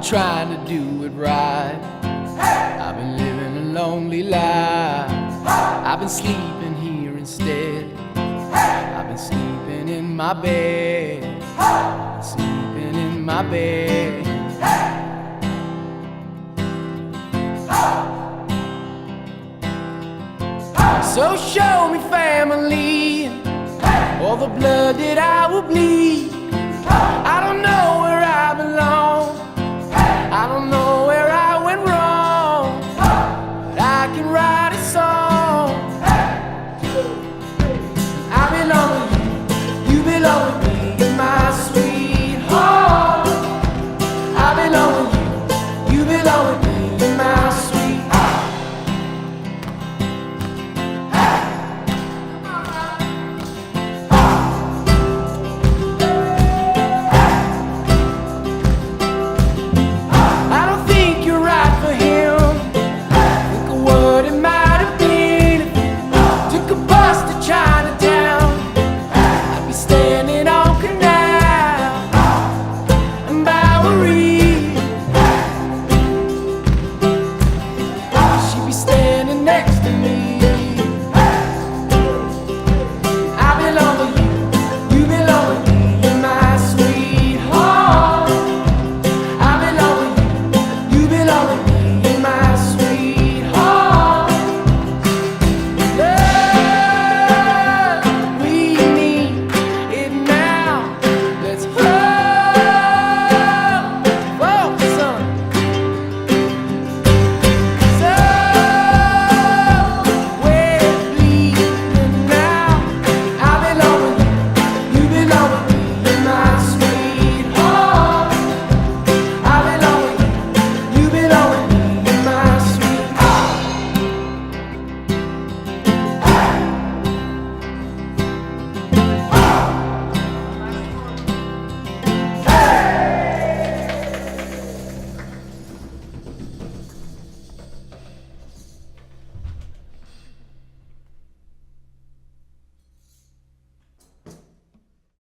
trying to do it right. I've been living a lonely life. I've been sleeping here instead. I've been sleeping in my bed. I've been sleeping in my bed. So show me family, all the blood that I will bleed.